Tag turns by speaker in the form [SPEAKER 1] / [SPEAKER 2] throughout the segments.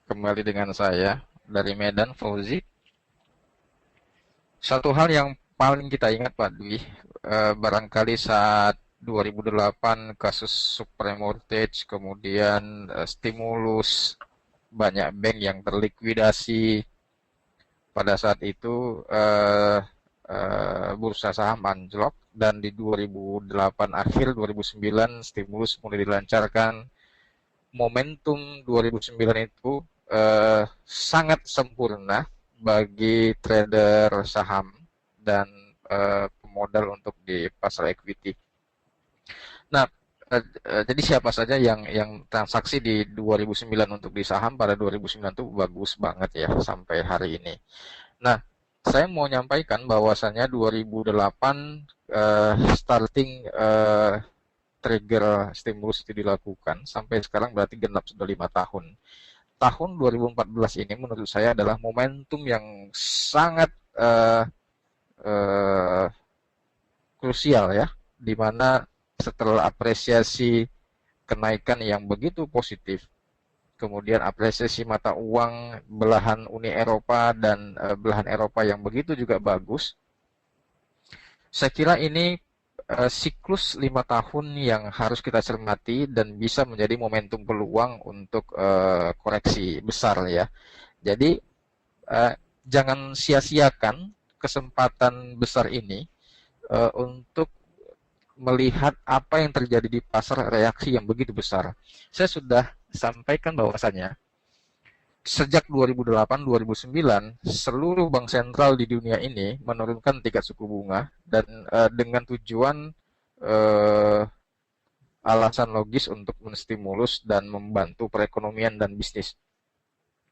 [SPEAKER 1] kembali dengan saya dari Medan, Fauzi. Satu hal yang paling kita ingat Pak Dwi, barangkali saat 2008 kasus supermortgage, kemudian stimulus, banyak bank yang terlikuidasi. Pada saat itu bursa saham anjlok dan di 2008 akhir 2009 stimulus mulai dilancarkan. Momentum 2009 itu sangat sempurna bagi trader saham dan pemodal untuk di pasar equity. Nah, jadi siapa saja yang transaksi di 2009 untuk di saham pada 2009 itu bagus banget ya sampai hari ini. Nah, saya mau nyampaikan bahwasannya 2008 starting trigger stimulus itu dilakukan sampai sekarang berarti genap sudah 5 tahun. Tahun 2014 ini menurut saya adalah momentum yang sangat uh, krusial ya, di mana setelah apresiasi kenaikan yang begitu positif, kemudian apresiasi mata uang belahan Uni Eropa dan belahan Eropa yang begitu juga bagus, saya kira ini siklus 5 tahun yang harus kita cermati dan bisa menjadi momentum peluang untuk koreksi besar ya. Jadi uh, jangan sia-siakan kesempatan besar ini untuk melihat apa yang terjadi di pasar, reaksi yang begitu besar. Saya sudah sampaikan bahwasannya sejak 2008-2009 seluruh bank sentral di dunia ini menurunkan tingkat suku bunga dan dengan tujuan uh, alasan logis untuk menstimulus dan membantu perekonomian dan bisnis.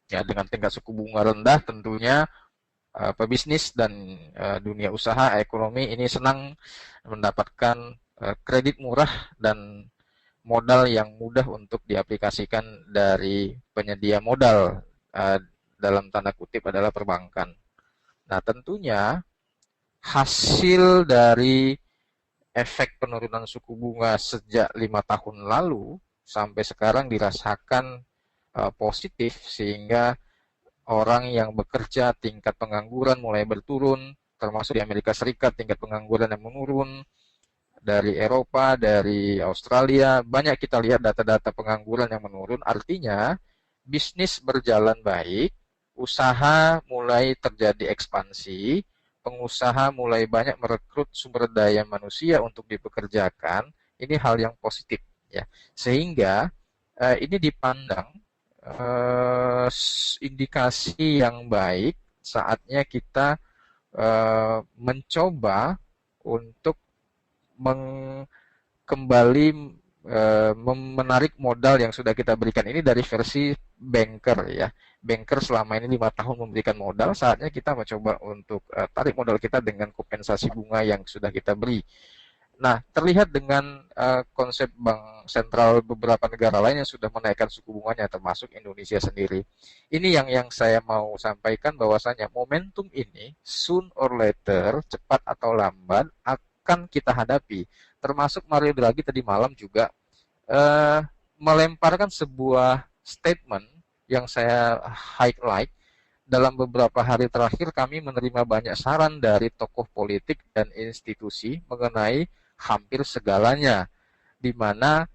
[SPEAKER 1] Ya, dengan tingkat suku bunga rendah tentunya pebisnis dan dunia usaha ekonomi ini senang mendapatkan kredit murah dan modal yang mudah untuk diaplikasikan dari penyedia modal, dalam tanda kutip adalah perbankan. Nah, tentunya hasil dari efek penurunan suku bunga sejak 5 tahun lalu sampai sekarang dirasakan positif, sehingga orang yang bekerja tingkat pengangguran mulai berturun, termasuk di Amerika Serikat tingkat pengangguran yang menurun, dari Eropa, dari Australia, banyak kita lihat data-data pengangguran yang menurun, artinya bisnis berjalan baik, usaha mulai terjadi ekspansi, pengusaha mulai banyak merekrut sumber daya manusia untuk dipekerjakan, ini hal yang positif ya. Sehingga ini dipandang indikasi yang baik, saatnya kita mencoba untuk kembali menarik modal yang sudah kita berikan ini dari versi banker ya. Banker selama ini 5 tahun memberikan modal, saatnya kita mencoba untuk tarik modal kita dengan kompensasi bunga yang sudah kita beri. Nah, terlihat dengan konsep bank sentral beberapa negara lain yang sudah menaikkan suku bunganya, termasuk Indonesia sendiri. Ini yang saya mau sampaikan, bahwasanya momentum ini soon or later, cepat atau lambat, akan kita hadapi. Termasuk Mario Draghi tadi malam juga eh, melemparkan sebuah statement yang saya highlight. Dalam beberapa hari terakhir kami menerima banyak saran dari tokoh politik dan institusi mengenai hampir segalanya, di mana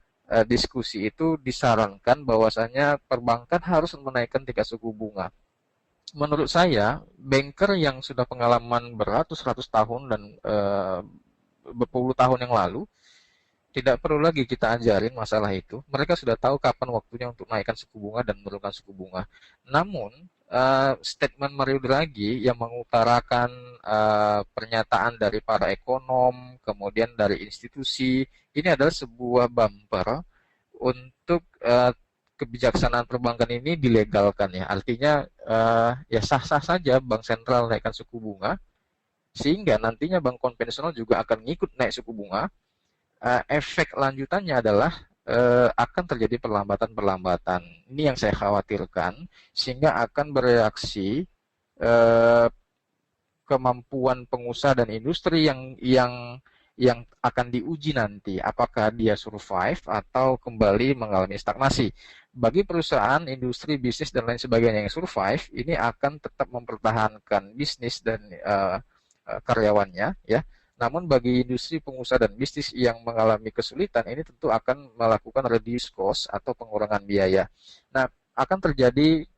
[SPEAKER 1] diskusi itu disarankan bahwasanya perbankan harus menaikkan tingkat suku bunga. Menurut saya, banker yang sudah pengalaman beratus-ratus tahun dan berpuluh tahun yang lalu, tidak perlu lagi kita ajarin masalah itu. Mereka sudah tahu kapan waktunya untuk naikkan suku bunga dan menurunkan suku bunga. Namun, statement Mario Draghi yang mengutarakan pernyataan dari para ekonom, kemudian dari institusi, ini adalah sebuah bumper untuk kebijaksanaan perbankan ini dilegalkan ya. Artinya ya sah-sah saja bank sentral naikkan suku bunga, sehingga nantinya bank konvensional juga akan ngikut naik suku bunga. Efek lanjutannya adalah akan terjadi perlambatan-perlambatan. Ini yang saya khawatirkan, sehingga akan bereaksi kemampuan pengusaha dan industri yang yang akan diuji nanti, apakah dia survive atau kembali mengalami stagnasi. Bagi perusahaan, industri, bisnis, dan lain sebagainya yang survive, ini akan tetap mempertahankan bisnis dan karyawannya, ya. Namun bagi industri, pengusaha, dan bisnis yang mengalami kesulitan, ini tentu akan melakukan reduce cost atau pengurangan biaya. Nah, akan terjadi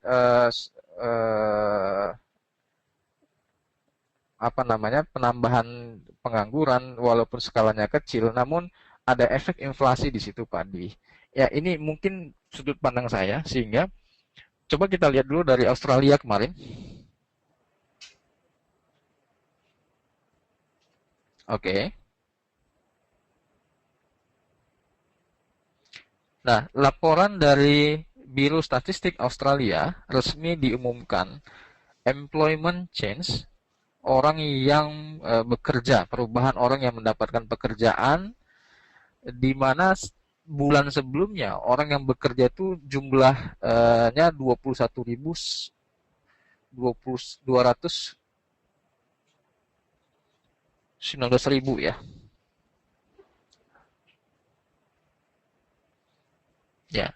[SPEAKER 1] apa namanya, penambahan pengangguran walaupun skalanya kecil, namun ada efek inflasi di situ, Pak Dwi. Ya, ini mungkin sudut pandang saya, sehingga coba kita lihat dulu dari Australia kemarin. Oke. Nah, laporan dari Biro Statistik Australia resmi diumumkan employment change, orang yang bekerja, perubahan orang yang mendapatkan pekerjaan, di mana bulan sebelumnya orang yang bekerja itu jumlahnya 219.000 ya. Ya,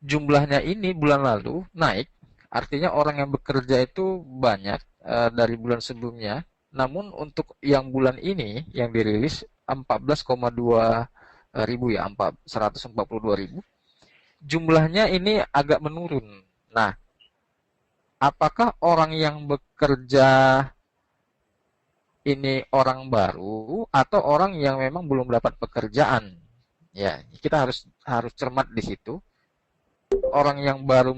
[SPEAKER 1] jumlahnya ini bulan lalu naik, artinya orang yang bekerja itu banyak dari bulan sebelumnya. Namun untuk yang bulan ini yang dirilis 14,2 ribu ya, 142.000. Jumlahnya ini agak menurun. Nah, apakah orang yang bekerja ini orang baru atau orang yang memang belum dapat pekerjaan? Ya, kita harus harus cermat di situ. Orang yang baru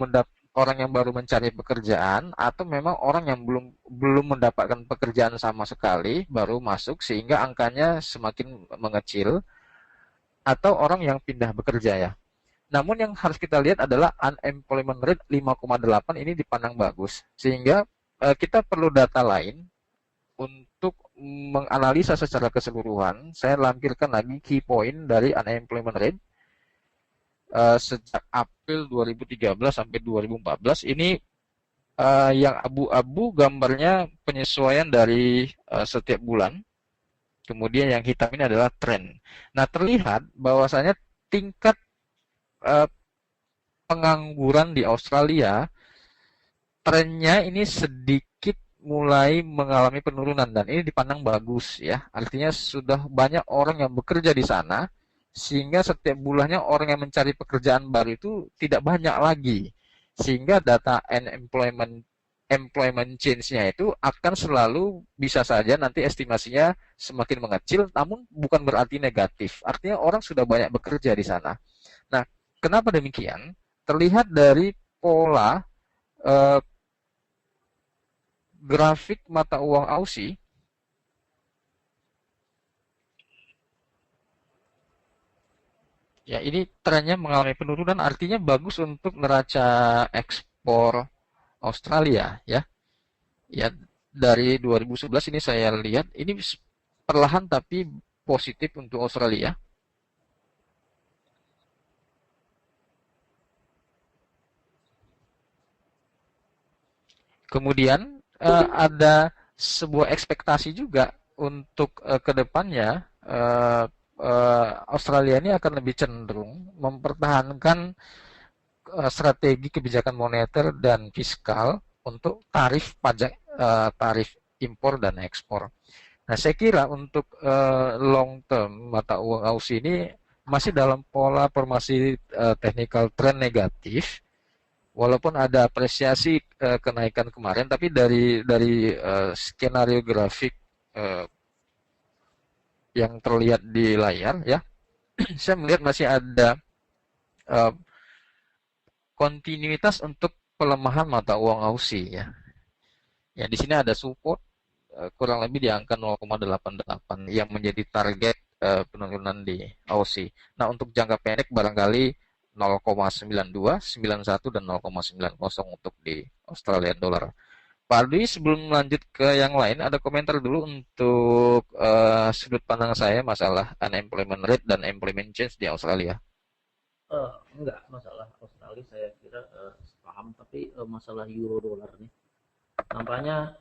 [SPEAKER 1] mencari pekerjaan atau memang orang yang belum belum mendapatkan pekerjaan sama sekali baru masuk sehingga angkanya semakin mengecil, atau orang yang pindah bekerja ya. Namun yang harus kita lihat adalah unemployment rate 5,8 ini dipandang bagus, sehingga kita perlu data lain untuk menganalisa secara keseluruhan. Saya lampirkan lagi key point dari unemployment rate sejak April 2013 sampai 2014. Ini yang abu-abu gambarnya penyesuaian dari setiap bulan. Kemudian yang hitam ini adalah tren. Nah, terlihat bahwasanya tingkat uh, pengangguran di Australia, trennya ini sedikit mulai mengalami penurunan dan ini dipandang bagus ya. Artinya sudah banyak orang yang bekerja di sana sehingga setiap bulannya orang yang mencari pekerjaan baru itu tidak banyak lagi. Sehingga data employment change-nya itu akan selalu bisa saja nanti estimasinya semakin mengecil, namun bukan berarti negatif. Artinya orang sudah banyak bekerja di sana. Nah, kenapa demikian? Terlihat dari pola eh, grafik mata uang Aussie. Ya, ini trennya mengalami penurunan, artinya bagus untuk neraca ekspor Australia ya. Ya, dari 2011 ini saya lihat ini perlahan tapi positif untuk Australia. Kemudian ada sebuah ekspektasi juga untuk kedepannya Australia ini akan lebih cenderung mempertahankan strategi kebijakan moneter dan fiskal untuk tarif impor dan ekspor. Nah, saya kira untuk long term mata uang Aussie ini masih dalam pola formasi technical trend negatif, walaupun ada apresiasi kenaikan kemarin, tapi dari skenario grafik uh, yang terlihat di layar ya, saya melihat masih ada uh, kontinuitas untuk pelemahan mata uang Aussie ya. Ya, di sini ada support kurang lebih di angka 0,88 yang menjadi target penurunan di Aussie. Nah, untuk jangka pendek barangkali 0,92, 91 dan 0,90 untuk di Australian dollar. Pak Aldi, sebelum lanjut ke yang lain, ada komentar dulu untuk sudut pandang saya masalah unemployment rate dan employment change di Australia.
[SPEAKER 2] Enggak masalah Australia, saya kira paham, tapi masalah euro dolar nih nampaknya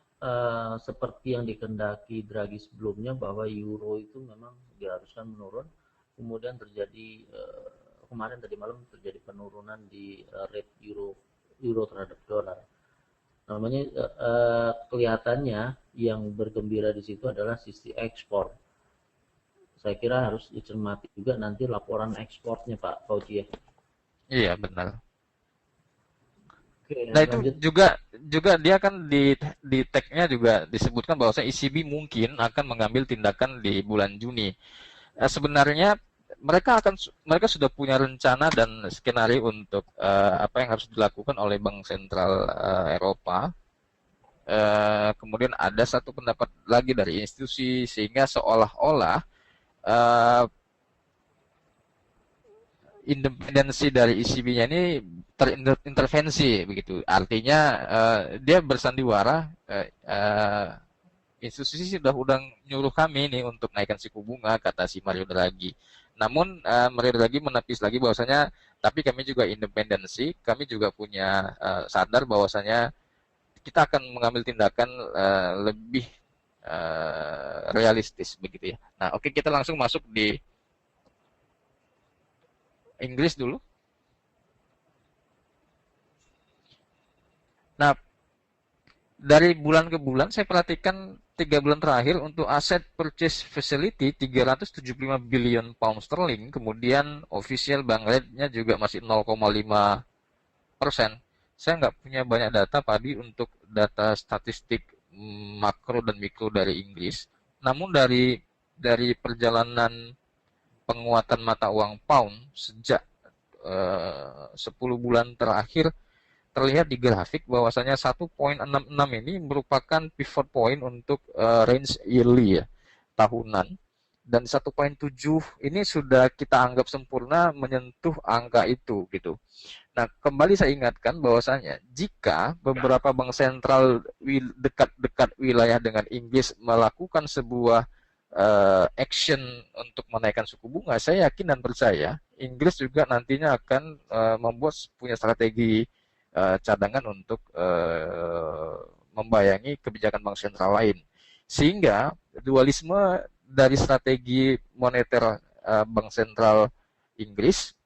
[SPEAKER 2] seperti yang dikehendaki Draghi sebelumnya bahwa euro itu memang diharuskan menurun. Kemudian terjadi kemarin tadi malam terjadi penurunan di rate euro terhadap dolar. Namanya kelihatannya yang bergembira di situ adalah sisi ekspor. Saya kira harus dicermati juga nanti laporan ekspornya Pak Fauji ya.
[SPEAKER 1] Iya, benar.
[SPEAKER 2] Oke,
[SPEAKER 1] Nah, itu
[SPEAKER 2] lanjut.
[SPEAKER 1] juga juga dia kan di tag-nya juga disebutkan bahwa ECB mungkin akan mengambil tindakan di bulan Juni. Sebenarnya mereka sudah punya rencana dan skenario untuk apa yang harus dilakukan oleh Bank Sentral Eropa. Kemudian ada satu pendapat lagi dari institusi sehingga seolah-olah eh, independensi dari ECB-nya ini terintervensi begitu. Artinya dia bersandiwara institusi sudah nyuruh kami nih untuk naikkan suku bunga, kata si Mario Draghi. Namun Mario Draghi menepis lagi bahwasanya tapi kami juga independensi, kami juga punya sadar bahwasanya kita akan mengambil tindakan lebih realistis begitu ya. Nah, oke, kita langsung masuk di Inggris dulu. Nah, dari bulan ke bulan saya perhatikan 3 bulan terakhir untuk aset purchase facility 375 billion pound sterling, kemudian official bank rate-nya juga masih 0,5%. Saya nggak punya banyak data padi untuk data statistik makro dan mikro dari Inggris. Namun dari perjalanan penguatan mata uang pound sejak 10 bulan terakhir terlihat di grafik bahwasanya 1,66 ini merupakan pivot point untuk range yearly ya, tahunan, dan 1,7 ini sudah kita anggap sempurna menyentuh angka itu gitu. Nah, kembali saya ingatkan bahwasanya jika beberapa bank sentral dekat-dekat wilayah dengan Inggris melakukan sebuah action untuk menaikkan suku bunga, saya yakin dan percaya Inggris juga nantinya akan membuat punya strategi cadangan untuk membayangi kebijakan bank sentral lain. Sehingga dualisme dari strategi moneter bank sentral Inggris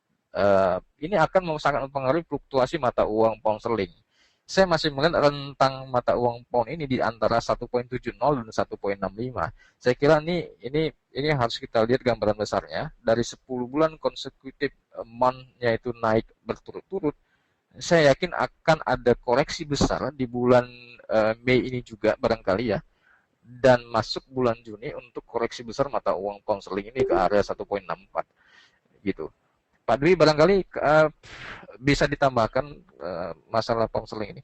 [SPEAKER 1] ini akan sangat mempengaruhi fluktuasi mata uang pound sterling. Saya masih melihat rentang mata uang pound ini di antara 1,70 dan 1,65. Saya kira ini harus kita lihat gambaran besarnya. Dari 10 bulan konsekutif month-nya itu naik berturut-turut, saya yakin akan ada koreksi besar di bulan Mei ini juga barangkali ya, dan masuk bulan Juni untuk koreksi besar mata uang pound sterling ini ke area 1,64 gitu. Pak Dwi barangkali bisa ditambahkan masalah pound sterling ini.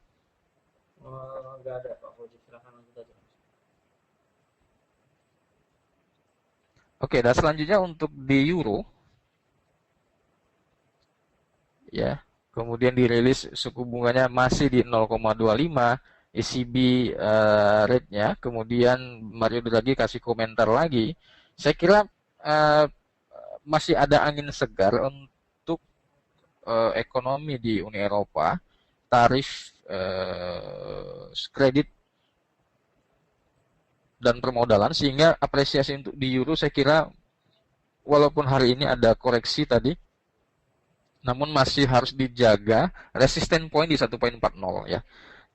[SPEAKER 2] Nggak ada Pak Fauji, silakan lanjut aja.
[SPEAKER 1] Oke, dan selanjutnya untuk di euro ya. Kemudian dirilis suku bunganya masih di 0,25 ECB rate-nya. Kemudian Mario Draghi kasih komentar lagi. Saya kira masih ada angin segar untuk ekonomi di Uni Eropa. Tarif kredit dan permodalan, sehingga apresiasi untuk di euro saya kira walaupun hari ini ada koreksi tadi, namun masih harus dijaga resisten point di 1,40 ya.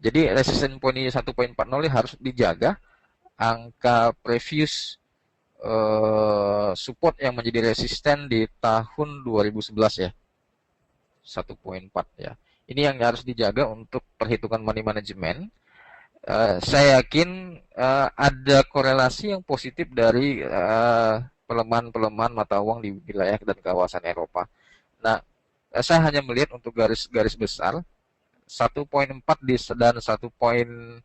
[SPEAKER 1] Jadi resisten point di 1,40 ini harus dijaga. Angka previous support yang menjadi resisten di tahun 2011 ya, 1,4 ya. Ini yang harus dijaga untuk perhitungan money management. Saya yakin ada korelasi yang positif dari pelemahan-pelemahan mata uang di wilayah dan kawasan Eropa. Nah, saya hanya melihat untuk garis besar 1,4 dan 1,35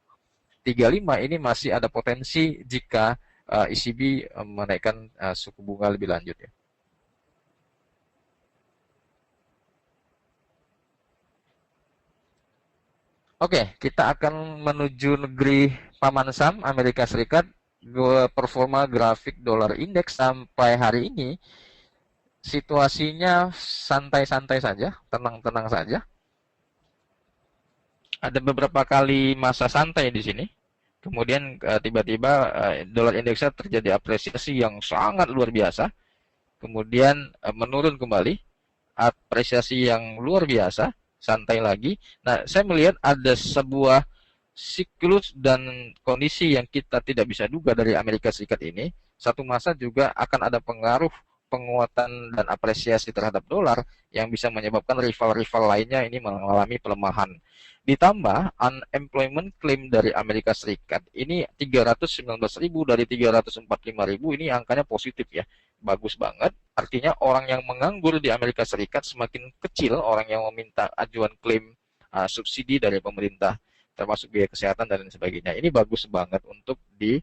[SPEAKER 1] ini masih ada potensi jika ECB menaikkan suku bunga lebih lanjut ya. Oke, kita akan menuju negeri Paman Sam, Amerika Serikat. Performa grafik dolar indeks sampai hari ini situasinya santai-santai saja, tenang-tenang saja. Ada beberapa kali masa santai di sini. Kemudian tiba-tiba dolar indeksnya terjadi apresiasi yang sangat luar biasa, kemudian menurun kembali, apresiasi yang luar biasa, santai lagi. Nah, saya melihat ada sebuah siklus dan kondisi yang kita tidak bisa duga dari Amerika Serikat ini. Satu masa juga akan ada pengaruh penguatan dan apresiasi terhadap dolar yang bisa menyebabkan rival-rival lainnya ini mengalami pelemahan. Ditambah unemployment claim dari Amerika Serikat ini 319.000 dari 345.000, ini angkanya positif ya. Bagus banget. Artinya orang yang menganggur di Amerika Serikat semakin kecil, orang yang meminta ajuan klaim subsidi dari pemerintah termasuk biaya kesehatan dan lain sebagainya. Ini bagus banget untuk di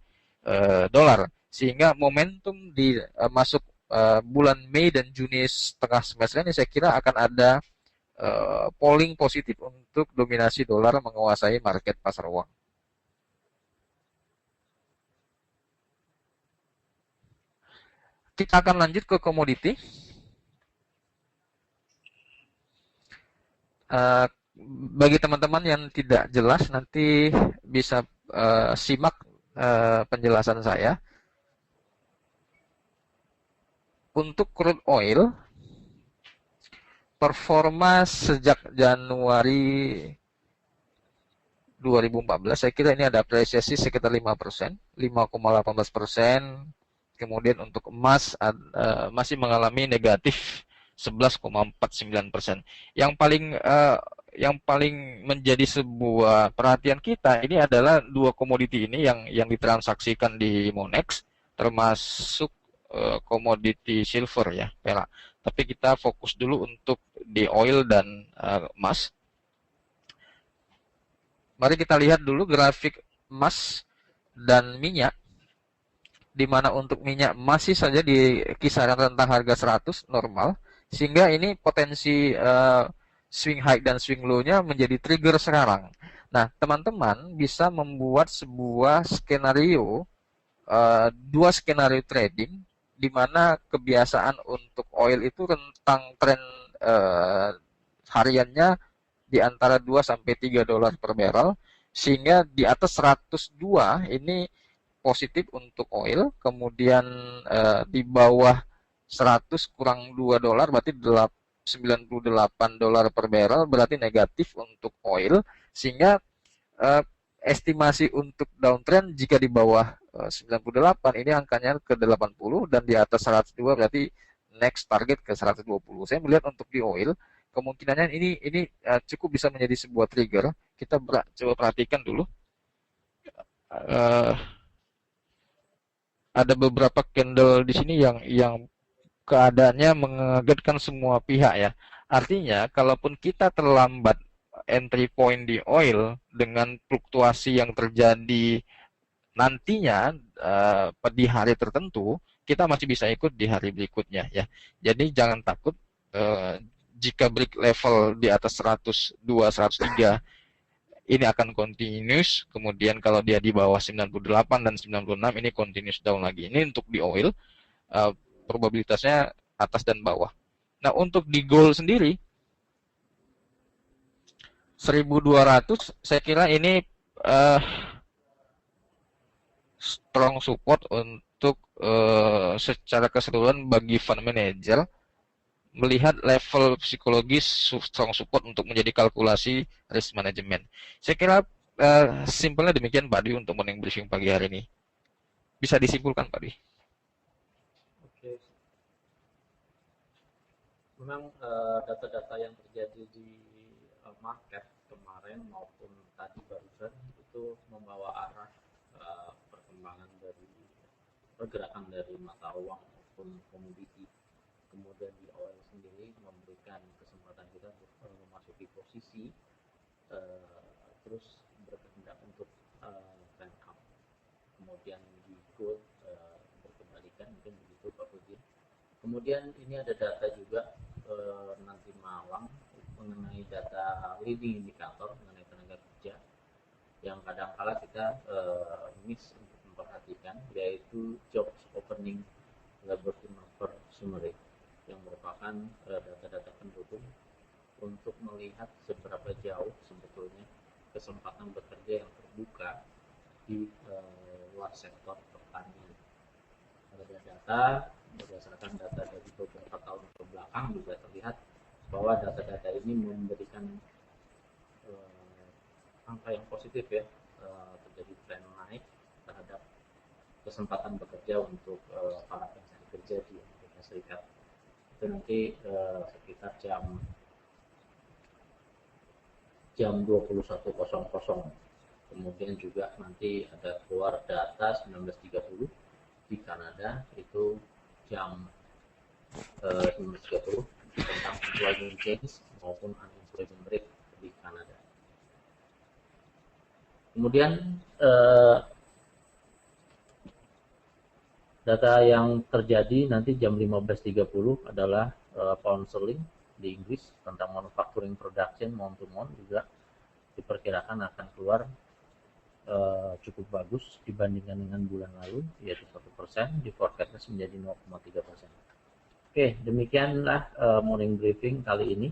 [SPEAKER 1] dolar. Sehingga momentum di masuk bulan Mei dan Juni setengah semester ini saya kira akan ada polling positif untuk dominasi dolar menguasai market pasar uang. Kita akan lanjut ke komoditi. Uh, Bagi teman-teman yang tidak jelas nanti bisa simak penjelasan saya. Untuk crude oil, performa sejak Januari 2014 saya kira ini ada apresiasi sekitar 5%, 5,18%. Kemudian untuk emas masih mengalami negatif 11,49%. Yang paling menjadi sebuah perhatian kita ini adalah dua komoditi ini yang ditransaksikan di Monex, termasuk komoditi silver ya, perak. Tapi kita fokus dulu untuk di oil dan emas. Mari kita lihat dulu grafik emas dan minyak, di mana untuk minyak masih saja di kisaran rentang harga 100 normal, sehingga ini potensi swing high dan swing low-nya menjadi trigger sekarang. Nah, teman-teman bisa membuat sebuah skenario, dua skenario trading, di mana kebiasaan untuk oil itu rentang tren hariannya di antara 2 sampai 3 dolar per barrel, sehingga di atas 102 ini positif untuk oil, kemudian di bawah 100 kurang 2 dolar berarti 98 dolar per barrel berarti negatif untuk oil, sehingga eh, estimasi untuk downtrend jika di bawah 98 ini angkanya ke 80 dan di atas 102 berarti next target ke 120. Saya melihat untuk di oil kemungkinannya ini cukup bisa menjadi sebuah trigger. Kita coba perhatikan dulu. Uh, ada beberapa candle di sini yang keadaannya mengagetkan semua pihak ya. Artinya, kalaupun kita terlambat entry point di oil dengan fluktuasi yang terjadi nantinya di hari tertentu, kita masih bisa ikut di hari berikutnya ya. Jadi jangan takut jika break level di atas 102, 103 ini akan continuous, kemudian kalau dia di bawah 98 dan 96 ini continuous down lagi. Ini untuk di oil probabilitasnya atas dan bawah. Nah, untuk di gold sendiri 1200 saya kira ini strong support untuk secara keseluruhan bagi fund manager melihat level psikologis strong support untuk menjadi kalkulasi risk management. Saya kira simpelnya demikian Pak Di untuk morning briefing pagi hari ini. Bisa disimpulkan Pak Di.
[SPEAKER 2] Oke, memang data-data yang terjadi di market kemarin maupun tadi barusan itu membawa arah perkembangan dari pergerakan dari mata uang maupun komoditi. Kemudian di oil sendiri memberikan kesempatan kita untuk memasuki posisi terus berkehendak untuk trend up. Kemudian di gold berkebalikan, mungkin begitu Pak Pudin. Kemudian ini ada data juga nanti malam mengenai data leading indikator mengenai tenaga kerja yang kadang-kala kita miss untuk memperhatikan, yaitu jobs opening labor turnover summary yang merupakan data-data pendukung untuk melihat seberapa jauh sebetulnya kesempatan bekerja yang terbuka di luar sektor pertanian. Ada data berdasarkan data dari beberapa tahun ke belakang juga terlihat bahwa data-data ini memberikan angka yang positif ya, terjadi tren naik terhadap kesempatan bekerja untuk para pencari kerja di Amerika Serikat. Itu nanti sekitar jam 21.00. Kemudian juga nanti ada keluar data 19.30 di Kanada, itu jam 19.30 tentang employment change maupun unemployment rate di Kanada. Kemudian data yang terjadi nanti jam 15.30 adalah pound sterling di Inggris tentang manufacturing production month to month, juga diperkirakan akan keluar cukup bagus dibandingkan dengan bulan lalu, yaitu 1%, di forecast menjadi 0,3%. Oke, demikianlah morning briefing kali ini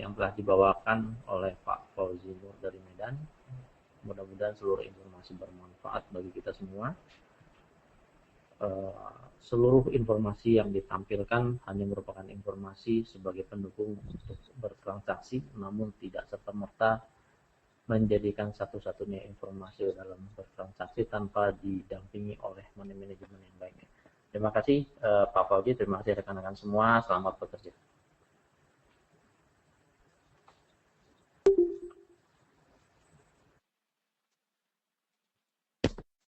[SPEAKER 2] yang telah dibawakan oleh Pak Fauzi Nur dari Medan. Mudah-mudahan seluruh informasi bermanfaat bagi kita semua. Seluruh informasi yang ditampilkan hanya merupakan informasi sebagai pendukung untuk bertransaksi, namun tidak serta-merta menjadikan satu-satunya informasi dalam bertransaksi tanpa didampingi oleh manajemen yang baik. Terima kasih Pak Fauzi, terima kasih rekan-rekan semua, selamat bekerja.